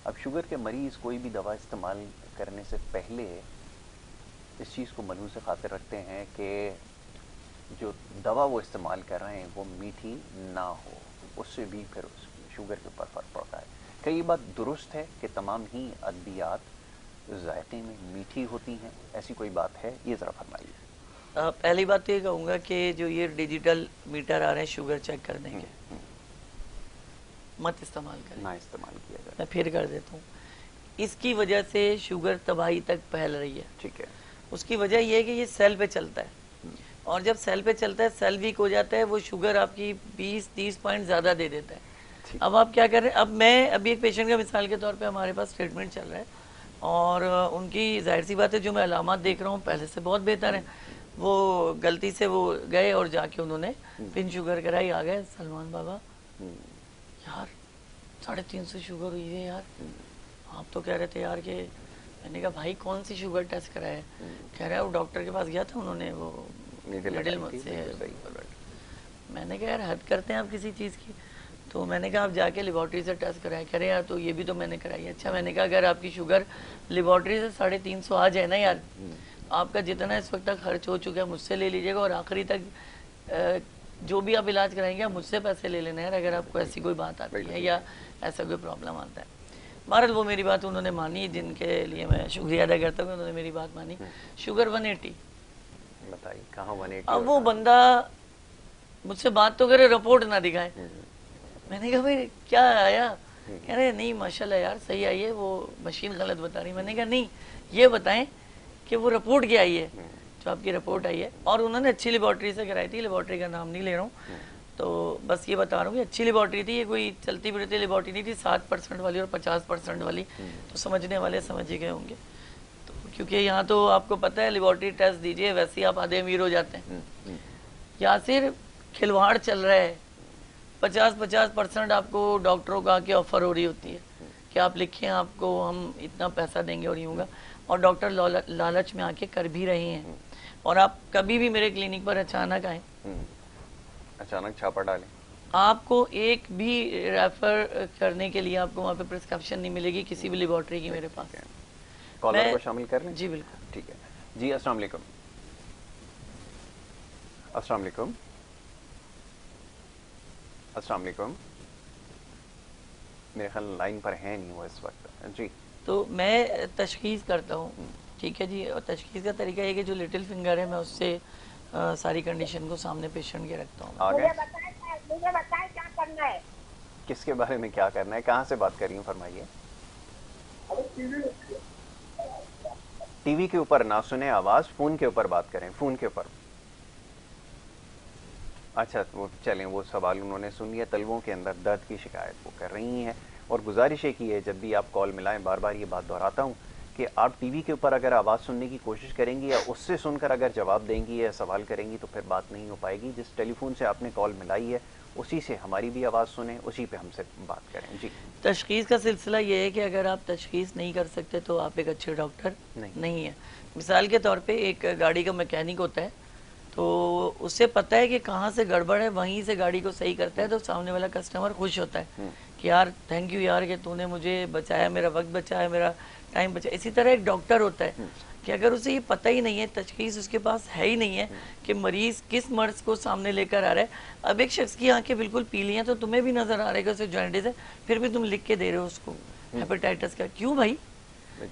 अब शुगर के मरीज़ कोई भी दवा इस्तेमाल करने से पहले इस चीज़ को मलूज़ खातिर रखते हैं कि जो दवा वो इस्तेमाल कर रहे हैं वो मीठी ना हो, उससे भी फिर शुगर के ऊपर फ़र्क पड़ता है। कई बात दुरुस्त है कि तमाम ही अद्वियात जायके में मीठी होती हैं, ऐसी कोई बात है? ये ज़रा फरमाइए। पहली बात तो ये कहूँगा कि जो ये डिजिटल मीटर आ रहे हैं शुगर चेक करने के, मत इस्तेमाल करें, ना इस्तेमाल किया जाए। मैं फिर कर देता हूँ। इसकी वजह से शुगर तबाही तक फैल रही है। ठीक है। उसकी वजह ये है कि ये सेल पे चलता है, और जब सेल पे चलता है सेल वीक हो जाता है, वो शुगर आपकी 20-30 पॉइंट ज़्यादा दे देता है। अब आप क्या कर रहे हैं, अब मैं अभी एक पेशेंट का मिसाल के तौर पे हमारे पास ट्रीटमेंट चल रहा है, और उनकी जाहिर सी बात है जो मैं अलामात देख रहा हूँ पहले से बहुत बेहतर है। वो गलती से वो गए और जाके उन्होंने पिन शुगर कराई, आ गए सलमान बाबा, यार 350 शुगर हुई है यार। आप तो कह रहे थे यार कि, मैंने कहा भाई कौन सी शुगर टेस्ट कराया है? कह रहा है वो डॉक्टर के पास गया था, उन्होंने वो मिडिल से, मैंने कहा यार हद करते हैं आप किसी चीज़ की। तो मैंने कहा आप जाके लेबॉर्ट्री से टेस्ट कराया। कह रहे यार तो ये भी तो मैंने कराई। अच्छा, मैंने कहा अगर आपकी शुगर लेबॉर्ट्री से 350 आ जाए ना यार, आपका जितना इस वक्त तक खर्च हो चुका है मुझसे ले लीजिएगा, और आखिरी तक जो भी आप इलाज कराएंगे आप मुझसे पैसे ले लेना यार, अगर आपको ऐसी कोई बात आती है या ऐसा कोई प्रॉब्लम आता है। बहरहाल वो मेरी बात उन्होंने मानी, जिनके लिए मैं शुक्रिया अदा करता हूँ, उन्होंने मेरी बात मानी। शुगर 180, बताइए कहाँ 180? अब वो बंदा मुझसे बात तो करे, रिपोर्ट ना दिखाए। मैंने कहा भाई क्या आया? कह रहे नहीं माशाल्लाह यार सही आई है, वो मशीन गलत बता रही। मैंने कहा नहीं, ये बताएं कि वो रिपोर्ट क्या आई है, जो आपकी रिपोर्ट आई है। और उन्होंने अच्छी लेबॉर्ट्री से कराई थी, लेबॉर्ट्री का नाम नहीं ले रहा हूँ, तो बस ये बता रहा हूँ कि अच्छी लेबॉर्ट्री थी, ये कोई चलती फिरती लेबॉर्ट्री नहीं थी, 60% वाली और 50% वाली। तो समझने वाले समझ ही गए होंगे। तो क्योंकि यहाँ तो आपको पता है लेबॉर्ट्री टेस्ट दीजिए वैसे ही आप आधे अमीर हो जाते हैं। यासिर खिलवाड़ चल रहा है, 50% आपको डॉक्टरों का आके ऑफर हो रही होती है कि आप लिखें, आपको हम इतना पैसा देंगे और यूँ होगा, और डॉक्टर लालच में आके कर भी रहे हैं। और आप कभी भी मेरे क्लिनिक पर अचानक आए, अचानक छापा डालें, आपको एक भी रेफर करने के लिए आपको वहाँ पे प्रिस्क्रिप्शन नहीं मिलेगी किसी भी लेबॉर्ट्री की मेरे पास। कॉलर को शामिल कर लें? जी बिल्कुल। ठीक है जी। अस्सलाम वालेकुम। अस्सलाम वालेकुम। अस्सलाम वालेकुम। मेरे ख्याल लाइन पर है नहीं वो इस वक्त। जी, तो मैं तशखीस करता हूँ, ठीक है जी। और तशखीस का तरीका ये कि जो लिटिल फिंगर है मैं उससे सारी कंडीशन को सामने पेशेंट के रखता हूँ। मुझे बताएं क्या करना है। किसके बारे में क्या करना है, कहाँ से बात कर रही हूँ, फरमाइए। टीवी के ऊपर ना सुने आवाज, फोन के ऊपर बात करें, फोन के ऊपर। अच्छा, वो चलें, वो सवाल उन्होंने सुन लिया। तलवों के अंदर दर्द की शिकायत वो कर रही हैं और गुजारिश की है जब भी आप कॉल मिलाएं, बार बार ये बात दोहराता हूँ कि आप टीवी के ऊपर अगर आवाज़ सुनने की कोशिश करेंगी या उससे सुनकर अगर जवाब देंगी या सवाल करेंगी तो फिर बात नहीं हो पाएगी। जिस टेलीफोन से आपने कॉल मिलाई है उसी से हमारी भी आवाज़ सुने, उसी पे हमसे बात करें। जी, तशख़ीस का सिलसिला ये है कि अगर आप तशख़ीस नहीं कर सकते तो आप एक अच्छे डॉक्टर नहीं है। मिसाल के तौर पे एक गाड़ी का मैकेनिक होता है, तो उससे पता है कि कहाँ से गड़बड़ है, वहीं से गाड़ी को सही करता है, तो सामने वाला कस्टमर खुश होता है कि यार थैंक यू यार कि तूने मुझे बचाया, मेरा वक्त बचाया, मेरा टाइम बचाया। इसी तरह एक डॉक्टर होता है कि अगर उसे ये पता ही नहीं है, तशख़ीस उसके पास है ही नहीं है कि मरीज़ किस मर्ज़ को सामने लेकर आ रहा है। अब एक शख्स की आंखें बिल्कुल पीली हैं तो तुम्हें भी नज़र आ रहा है कि उसे जॉन्डिस है, फिर भी तुम लिख के दे रहे हो उसको हेपेटाइटिस का। क्यों भाई?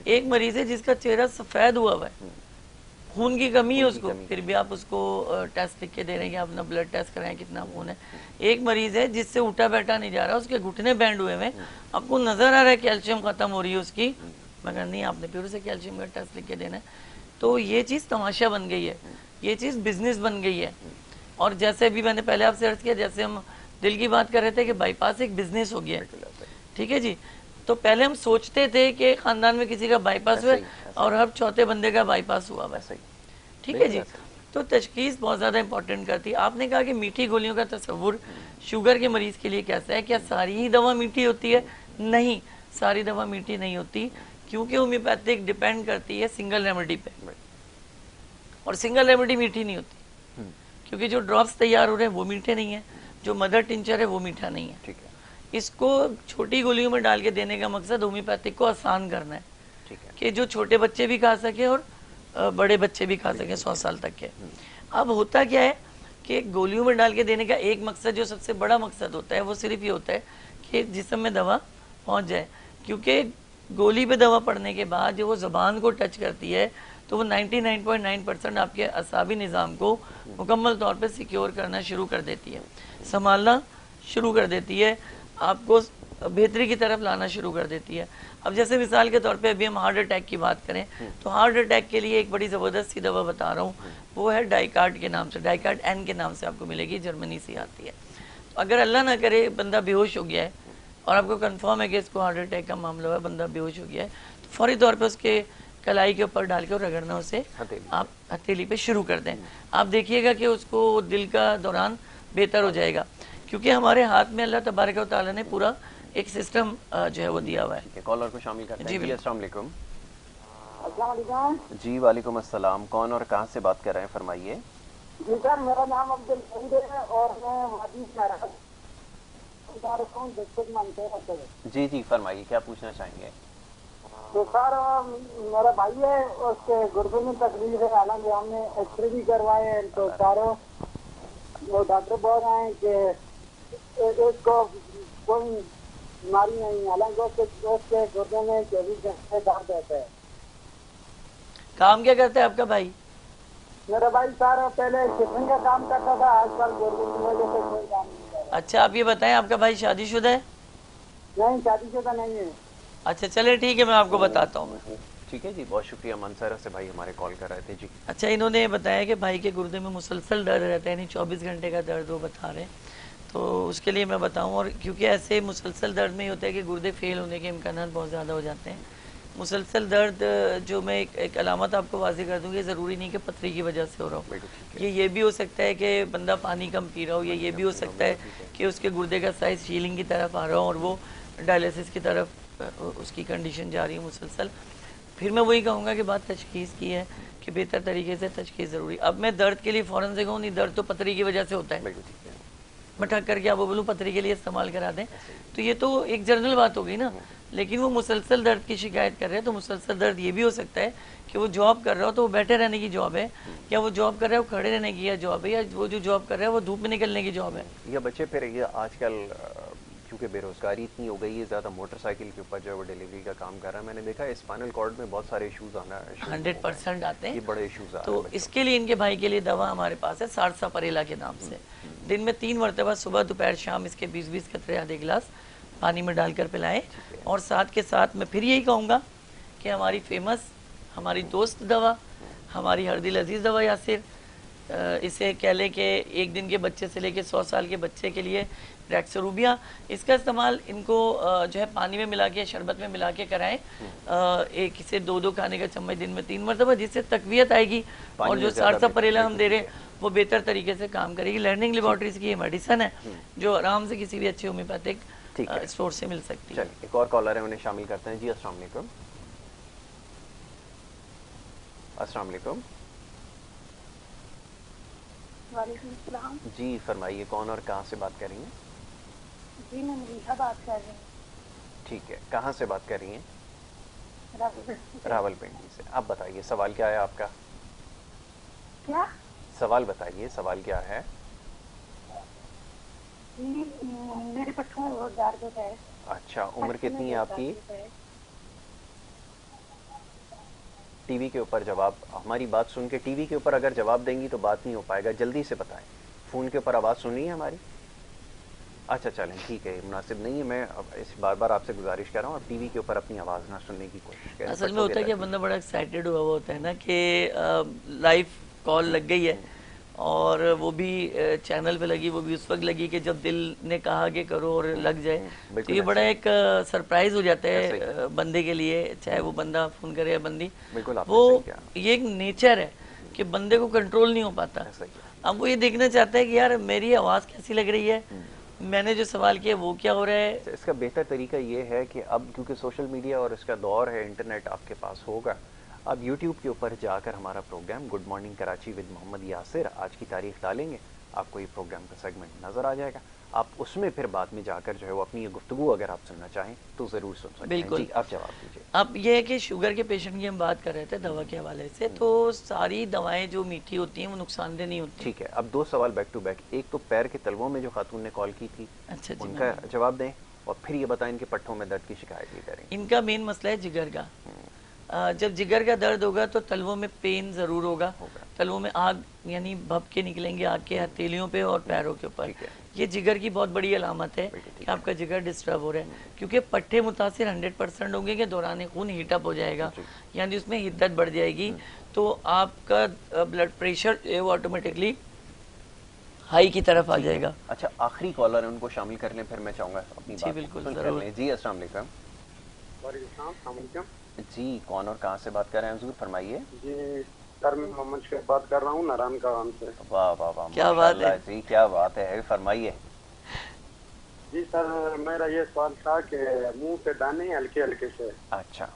एक मरीज़ है जिसका चेहरा सफ़ेद हुआ है, खून की कमी है उसको, फिर भी आप उसको टेस्ट लिख के दे रहे हैं कि आप अपना ब्लड टेस्ट कराएं कितना खून है। एक मरीज़ है जिससे उठा बैठा नहीं जा रहा, उसके घुटने बैंड हुए हैं, आपको नज़र आ रहा है कैल्शियम ख़त्म हो रही है उसकी, मगर नहीं, आपने फिर उसे कैल्शियम का टेस्ट लिख के देना है। तो ये चीज़ तमाशा बन गई है, ये चीज़ बिजनेस बन गई है। और जैसे अभी मैंने पहले आपसे अर्ज़ किया, जैसे हम दिल की बात कर रहे थे कि बाईपास एक बिजनेस हो गया है, ठीक है जी। तो पहले हम सोचते थे कि ख़ानदान में किसी का बाईपास हुआ और हर चौथे बंदे का बाईपास हुआ वैसे ही, ठीक है जी। तो तशख़ीस बहुत ज़्यादा इंपॉर्टेंट करती है। आपने कहा कि मीठी गोलियों का तस्वुर शुगर के मरीज़ के लिए कैसा है? क्या सारी ही दवा मीठी होती है? नहीं, सारी दवा मीठी नहीं होती, क्योंकि होम्योपैथिक डिपेंड करती है सिंगल रेमेडी पे, और सिंगल रेमेडी मीठी नहीं होती, क्योंकि जो ड्रॉप्स तैयार हो रहे हैं वो मीठे नहीं है, जो मदर टिंचर है वो मीठा नहीं है। ठीक है। इसको छोटी गोलियों में डाल के देने का मकसद होम्योपैथिक को आसान करना है, ठीक है, कि जो छोटे बच्चे भी खा सके और बड़े बच्चे भी खा सकें 100 साल तक के। अब होता क्या है कि गोलियों में डाल के देने का एक मकसद, जो सबसे बड़ा मकसद होता है, वो सिर्फ ये होता है कि जिस्म में दवा पहुंच जाए, क्योंकि गोली पे दवा पड़ने के बाद जो वो ज़बान को टच करती है तो वो 99.9% आपके असाबी निज़ाम को मुकम्मल तौर पे सिक्योर करना शुरू कर देती है, संभालना शुरू कर देती है, आपको बेहतरी की तरफ लाना शुरू कर देती है। अब जैसे मिसाल के तौर पे अभी हम हार्ट अटैक की बात करें, तो हार्ट अटैक के लिए एक बड़ी ज़बरदस्त सी दवा बता रहा हूँ, वो है डाइकार्ड के नाम से, डाइकार्ड एन के नाम से आपको मिलेगी, जर्मनी से आती है। तो अगर अल्लाह ना करे बंदा बेहोश हो गया है और आपको कंफर्म है कि इसको हार्ट अटैक का मामला हुआ है, बंदा बेहोश हो गया है, तो फौरी तौर पे उसके कलाई के ऊपर डाल के और रगड़ना उसे आप हथेली पे शुरू कर दें। आप देखिएगा कि उसको दिल का दौरान बेहतर हो जाएगा, क्योंकि हमारे हाथ में अल्लाह तबारक व तआला ने पूरा एक सिस्टम जो है वो दिया हुआ है। कॉलर को शामिल करते हैं। जी, अस्सलाम वालेकुम। अस्सलाम। जी वालेकुम अस्सलाम। कौन और कहाँ से बात कर रहे हैं, फरमाइए। जी सर, मेरा नाम अब्दुल हमीद है और मैं वादी जी जी, फरमाइए, क्या पूछना चाहेंगे? तो सर मेरा भाई है, उसके गुर्दे में तकलीफ है, हालांकि हमने एक्सरे भी करवाए हैं, तो सर वो डॉक्टर बोल रहे हैं कि इसको कोई बीमारी नहीं, हालांकि उसके गुर्दे में 24 घंटे दर्द रहता है। काम क्या करता है आपका भाई? मेरा भाई सर पहले किचन का काम करता था, आजकल गुर्दे की वजह से कोई काम नहीं कर रहा। अच्छा, आप ये बताएं, आपका भाई शादीशुदा है? नहीं, शादीशुदा नहीं है। अच्छा चले ठीक है, मैं आपको बताता हूँ। ठीक है जी, बहुत शुक्रिया। मनसरा से भाई हमारे कॉल कर रहे थे। जी अच्छा, इन्होंने बताया कि भाई के गुर्दे में मुसलसल दर्द रहता है, यानी 24 घंटे का दर्द वो बता रहे हैं। तो उसके लिए मैं बताऊं, और क्योंकि ऐसे मुसलसल दर्द में ही होता है कि गुर्दे फेल होने के इम्कान बहुत ज़्यादा हो जाते हैं। मुसलसल दर्द जो मैं एक अलामत आपको वाज़ेह कर दूँगी, ज़रूरी नहीं कि पथरी की वजह से हो रहा हो, ये भी हो सकता है कि बंदा पानी कम पी रहा हो, ये भी हो सकता है कि उसके गुर्दे का साइज़ हीलिंग की तरफ आ रहा हो और वो डायलिसिस की तरफ उसकी कंडीशन जा रही है मुसलसल। फिर मैं वही कहूँगा कि बात तशख़ीस की है कि बेहतर तरीके से तशख़ीस ज़रूरी। अब मैं दर्द के लिए फ़ौरन से कहूँ नहीं, दर्द तो पथरी की वजह से होता है, मैं ठक करके आपको बोलूँ पथरी के लिए इस्तेमाल करा दें, तो ये तो एक जनरल बात हो गई ना। लेकिन वो मुसलसल दर्द की शिकायत कर रहे हैं, तो मुसलसल दर्द ये भी हो सकता है कि वो जॉब कर रहा हो तो वो बैठे रहने की जॉब है, या वो जॉब कर रहा है वो खड़े रहने की जॉब है, या वो जो जॉब कर रहा है वो धूप में निकलने की जॉब है। या बच्चे फिर ये आजकल क्योंकि बेरोजगारी इतनी हो गई है, ज़्यादा मोटरसाइकिल के ऊपर जो है वो डिलीवरी का काम कर रहा है। मैंने देखा है स्पाइनल कॉर्ड में बहुत सारे इश्यूज आना 100% आते हैं, ये बड़े इश्यूज आ तो रहे हैं इसके लिए इनके भाई के लिए दवा हमारे पास है सारसा परेला के नाम से। दिन में 3 मरतबा सुबह दोपहर शाम इसके 20-20 कतरे आधे गिलास पानी में डालकर पिलाएं। और साथ के साथ मैं फिर यही कहूँगा कि हमारी फेमस, हमारी दोस्त दवा, हमारी हर दिल अजीज़ दवा यासिर, इसे कह लें कि 1 दिन के बच्चे से लेकर 100 साल के बच्चे के लिए रेक्सोरूबिया, इसका इस्तेमाल इनको जो है पानी में मिला के, शरबत में मिला के कराएं। एक से 2-2 खाने का चम्मच दिन में 3 मरतबा, जिससे तकवीयत आएगी और जो सारसा परेला हम दे रहे हैं वो बेहतर तरीके से काम करेगी। लर्निंग लेबोरेटरीज की ये मेडिसन है जो आराम से किसी भी अच्छे होम्योपैथिक स्टोर से मिल सकती है। एक और कॉलर है, उन्हें शामिल करते हैं। जी अस्सलाम वालेकुम। अस्सलाम वालेकुम। वालेकुम सलाम। जी फरमाइए, कौन और कहाँ से बात कर रही हैं? जी मैं मनीषा बात कर रही हूँ। ठीक है, कहाँ से बात कर रही हैं? रावलपिंडी से। आप बताइए सवाल क्या है आपका? क्या सवाल बताइए, सवाल क्या है? जी मेरे पट्टों में बहुत दर्द है। अच्छा, उम्र कितनी है आपकी? टीवी के ऊपर जवाब, हमारी बात सुन के टीवी के ऊपर अगर जवाब देंगी तो बात नहीं हो पाएगा, जल्दी से बताएं। फ़ोन के ऊपर आवाज़ सुन रही है हमारी? अच्छा चलें, ठीक है, मुनासिब नहीं है। मैं अब इस बार आपसे गुजारिश कर रहा हूँ, आप टीवी के ऊपर अपनी आवाज़ ना सुनने की कोशिश करें। असल में होता है कि बंदा बड़ा एक्साइटेड हुआ होता है ना कि लाइव कॉल लग गई है और वो भी चैनल पे लगी, वो भी उस वक्त लगी कि जब दिल ने कहा कि करो और लग जाए। तो ये बड़ा एक सरप्राइज हो जाता है बंदे के लिए, चाहे वो बंदा फ़ोन करे या बंदी। वो ये एक नेचर है कि बंदे को कंट्रोल नहीं हो पाता। अब वो ये देखना चाहता है कि यार मेरी आवाज़ कैसी लग रही है, मैंने जो सवाल किया वो क्या हो रहा है। इसका बेहतर तरीका ये है कि अब क्योंकि सोशल मीडिया और इसका दौर है, इंटरनेट आपके पास होगा, अब यूट्यूब के ऊपर जाकर हमारा programme good morning Karachi with Mohammad Yasir, आज की तारीख डालेंगे, आपको ये प्रोग्राम का सेगमेंट नज़र आ जाएगा। आप उसमें फिर बाद में जाकर जो है वो अपनी ये गुफ्तगू अगर आप सुनना चाहें तो ज़रूर सुन सकते हैं। बिल्कुल, जी आप जवाब दीजिए। अब ये है कि शुगर के पेशेंट की हम बात कर रहे थे दवा के हवाले से, तो सारी दवाएं जो मीठी होती हैं वो नुकसानदेह नहीं होती। ठीक है, अब 2 सवाल बैक टू बैक। एक तो पैर के तलवों में जो खातून ने कॉल की थी, अच्छा जी, उनका जवाब दें, और फिर ये बताएं इनके पट्टों में दर्द की शिकायत भी करें। इनका मेन मसला है जिगर का। जब जिगर का दर्द होगा तो तलवों में पेन ज़रूर होगा, तलवों में आग यानी भप के निकलेंगे आग के हथेलियों पे और पैरों के ऊपर। ये जिगर की बहुत बड़ी अलामत है कि आपका जिगर डिस्टर्ब हो रहा है, क्योंकि पट्टे मुतासिर 100% होंगे कि दौरान खून हीटअप हो जाएगा, यानी उसमें हिद्दत बढ़ जाएगी, तो आपका ब्लड प्रेशर वो ऑटोमेटिकली हाई की तरफ आ जाएगा। अच्छा, आखिरी कॉलर है, उनको शामिल कर लें, फिर मैं चाहूँगा अपनी बात बिल्कुल कर लें। जी अस्सलाम वालेकुम। जी कौन और कहाँ से बात कर रहे हैं हुजूर, फरमाइए। जी सर मैं मोहम्मद शेख बात कर रहा हूँ नारायण का गांव से। वाह वाह वाह, क्या बात है जी, क्या बात है, फरमाइए। जी सर मेरा ये सवाल था कि मुंह पे दाने हल्के हल्के से। अच्छा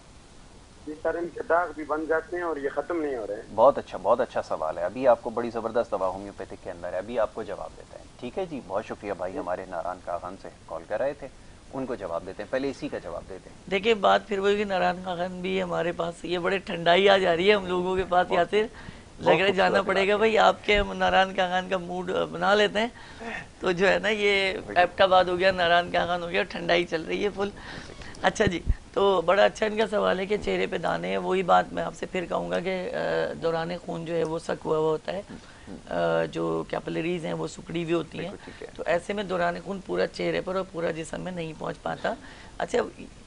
जी सर, इनके दाग भी बन जाते हैं और ये खत्म नहीं हो रहे हैं। बहुत अच्छा सवाल है। अभी आपको बड़ी ज़बरदस्त दवा होम्योपैथिक के अंदर है, अभी आपको जवाब देते हैं। ठीक है जी, बहुत शुक्रिया भाई, हमारे नारायण खान से कॉल कर रहे थे, उनको जवाब देते हैं। पहले इसी का जवाब देते हैं। देखिए बात फिर वही, नारायण खान भी हमारे पास, ये बड़े ठंडाई आ जा रही है हम लोगों के पास, यासिर लग रहा है जाना पड़ेगा भाई, आपके नारायण खान का मूड बना लेते हैं। तो जो है ना, ये एबटाबाद हो गया, नारायण खान हो गया, ठंडाई चल रही है फुल। अच्छा जी, तो बड़ा अच्छा इनका सवाल है कि चेहरे पे दाने हैं। वही बात मैं आपसे फिर कहूँगा कि दौरान खून जो है वो सक हुआ होता है, जो कैपिलरीज हैं वो सुकड़ी हुई होती हैं, तो ऐसे में दौरान खून पूरा चेहरे पर और पूरा जिस्म में नहीं पहुँच पाता। अच्छा,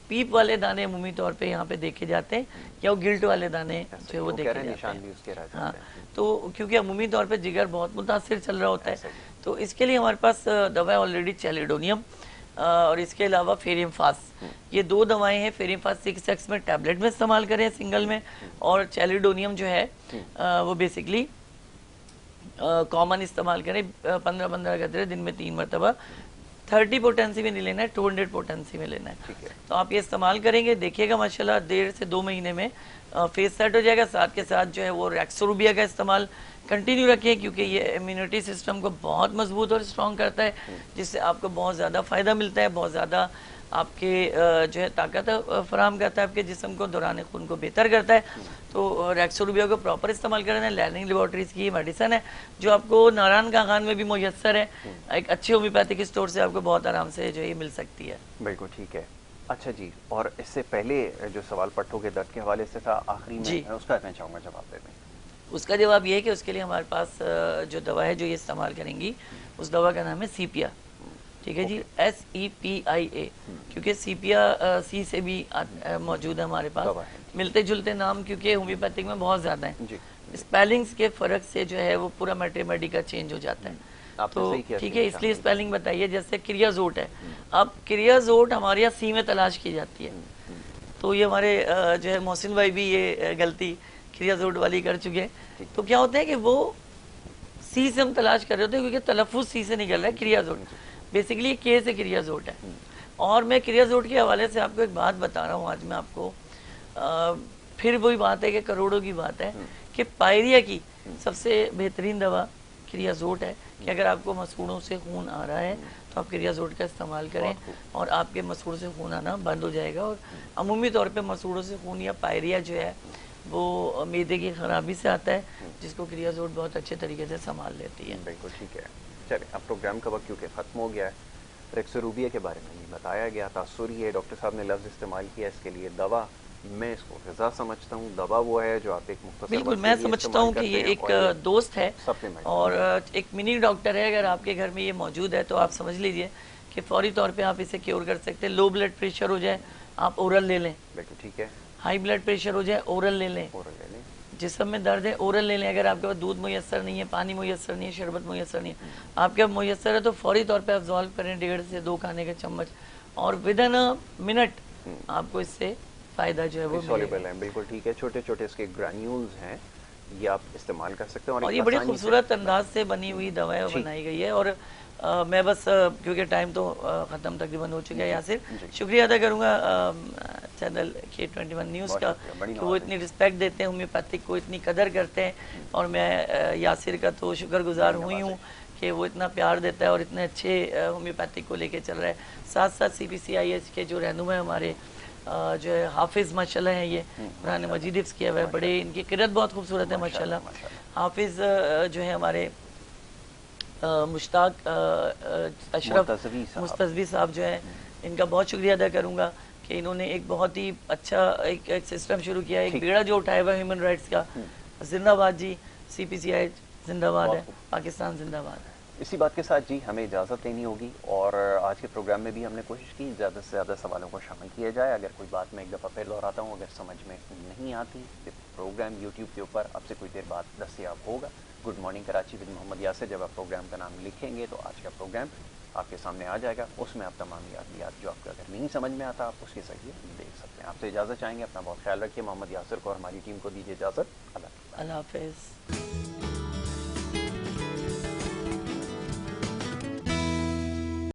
पीप वाले दाने अमूमी तौर पे यहाँ पे देखे जाते हैं, या वो गिल्ट वाले दाने जो है वो देखे जाते हैं। हाँ, तो क्योंकि अमूमी तौर पे जिगर बहुत मुतासिर चल रहा होता है, तो इसके लिए हमारे पास दवा ऑलरेडी चैलिडोनियम और इसके अलावा फेरियम फास, ये 2 दवाएं हैं। फेरियम फास 6x में टैबलेट में इस्तेमाल करें सिंगल में, और चैलिडोनियम जो है वो बेसिकली कॉमन इस्तेमाल करें 15-15 कतरे दिन में 3 मरतबा। 30 पोटेंसी में नहीं लेना है, 200 पोटेंसी में लेना है। तो आप ये इस्तेमाल करेंगे, देखिएगा माशाल्लाह 1.5 से 2 महीने में फेस सेट हो जाएगा। साथ के साथ जो है वो रेक्सोरूबिया का इस्तेमाल कंटिन्यू रखें, क्योंकि ये इम्यूनिटी सिस्टम को बहुत मजबूत और स्ट्रॉन्ग करता है, जिससे आपको बहुत ज़्यादा फ़ायदा मिलता है, बहुत ज़्यादा आपके जो है ताकत फराहम करता है, आपके जिस्म को, दौरान खून को बेहतर करता है। तो रेक्सोरुबिया को प्रॉपर इस्तेमाल करना है। लैनिंग लेबोरेटरीज की मेडिसिन है जो आपको नारायण का खान में भी मुयस्सर है, एक अच्छे होम्योपैथिक स्टोर से आपको बहुत आराम से जो ये मिल सकती है। बिल्कुल ठीक है। अच्छा जी, और इससे पहले जो सवाल पट्टों के दर्द के हवाले से था, आखिरी में उसका मैं चाहूँगा जवाब दे दें। उसका जवाब ये है कि उसके लिए हमारे पास जो दवा है जो ये इस्तेमाल करेंगी, उस दवा का नाम है सीपिया। ठीक है जी, SEPIA, क्योंकि सीपिया सी से भी मौजूद है हमारे पास, मिलते जुलते नाम क्योंकि होम्योपैथिक में बहुत ज़्यादा हैं। स्पेलिंग्स के फ़र्क से जो है वो पूरा मैथमेटिका चेंज हो जाता है। तो ठीक है, इसलिए स्पेलिंग बताइए। जैसे क्रियाजोट है, अब क्रियाजोट हमारे यहाँ सी में तलाश की जाती है, तो ये हमारे जो है मोहसिन भाई भी ये गलती क्रियाजोट वाली कर चुके हैं। तो क्या होता है कि वो सी से हम तलाश कर रहे होते हैं क्योंकि तलफ़ुज़ सी से निकल रहा है क्रियाजोट, बेसिकली के से क्रियाजोट है। और मैं क्रियाजोट के हवाले से आपको एक बात बता रहा हूँ आज मैं आपको, फिर वही बात है कि करोड़ों की बात है कि पायरिया की सबसे बेहतरीन दवा क्रियाजोट है कि अगर आपको मसूड़ों से खून आ रहा है तो आप क्रियाजोट का इस्तेमाल करें और आपके मसूड़ों से खून आना बंद हो जाएगा। और अमूमी तौर पे मसूड़ों से खून या पायरिया जो है वो मैदे की खराबी से आता है, जिसको क्रियाजोट बहुत अच्छे तरीके से संभाल लेती है। बिल्कुल ठीक है। चलिए, अब प्रोग्राम का वक्त क्योंकि ख़त्म हो गया है, रेक्सोरुबिया के बारे में भी बताया गया, तासुरी है, डॉक्टर साहब ने लफ्ज़ इस्तेमाल किया इसके लिए। दवा मैं इसको ग़िज़ा समझता हूँ, दवा वो है जो आप एक मुख्तसर बिल्कुल, मैं समझता हूँ कि ये एक दोस्त है और एक मिनी डॉक्टर है। अगर आपके घर में ये मौजूद है तो आप समझ लीजिए कि फौरी तौर पे आप इसे क्योर कर सकते हैं। लो ब्लड प्रेशर हो जाए आप ओरल ले लें, बिल्कुल ठीक है। हाई ब्लड प्रेशर हो जाए ओरल ले लें, जिस्म में दर्द है ओरल ले लें। अगर आपके पास दूध मुयस्सर नहीं है, पानी मुयस्सर नहीं है, शरबत मुयस्सर नहीं है, आपके पास मुयस्सर है तो फौरी तौर पे अब्जॉल्व करें 1.5 से 2 खाने के चम्मच, और विद इन अ मिनट आपको इससे फ़ायदा जो है वो सॉल्युबल है। बिल्कुल ठीक है। छोटे छोटे इसके ग्रैन्यूल्स हैं, ये आप इस्तेमाल कर सकते हैं। और ये बड़ी खूबसूरत अंदाज से बनी हुई दवाएं बनाई गई है। और मैं बस क्योंकि टाइम तो ख़त्म तकरीबन हो चुका है, यासिर शुक्रिया अदा करूँगा चैनल K21 न्यूज़ का कि वो इतनी रिस्पेक्ट देते हैं, होम्योपैथिक को इतनी कदर करते हैं, और मैं यासिर का तो शुक्रगुजार हुई हूँ कि वो इतना प्यार देता है और इतने अच्छे होम्योपैथिक को लेके चल रहा है। साथ साथ CPCIH के जो रहनुमा हमारे जो है हाफिज़ माशाल्लाह हैं, ये कुरान मजीद हिफ्ज़ किया हुआ है, बड़े इनकी किरत बहुत खूबसूरत है माशाल्लाह। हाफिज़ जो है हमारे मुश्ताक अशरफ मुस्तज़वी साहब जो है, इनका बहुत शुक्रिया अदा करूँगा कि इन्होंने एक बहुत ही अच्छा एक सिस्टम शुरू किया है, एक बेड़ा जो उठाया हुआ ह्यूमन राइट्स का। जिंदाबाद जी, CPCIH जिंदाबाद है, पाकिस्तान जिंदाबाद है। इसी बात के साथ जी हमें इजाज़त लेनी होगी, और आज के प्रोग्राम में भी हमने कोशिश की ज़्यादा से ज़्यादा सवालों को शामिल किया जाए। अगर कोई बात मैं एक दफ़ा फिर दोहराता हूँ, अगर समझ में नहीं आती तो प्रोग्राम यूट्यूब के ऊपर अब से कुछ देर बाद दस्तयाब होगा। Good morning Karachi with Mohammad Yasir, जब आप प्रोग्राम का नाम लिखेंगे तो आज का प्रोग्राम आपके सामने आ जाएगा। उसमें आप तमाम याद जो आपको अगर नहीं समझ में आता आप उसके जरिए देख सकते हैं। आपसे इजाज़त चाहेंगे, अपना बहुत ख्याल रखिए। मोहम्मद यासिर को और हमारी टीम को दीजिए इजाज़त। अल्लाह हाफ़िज़।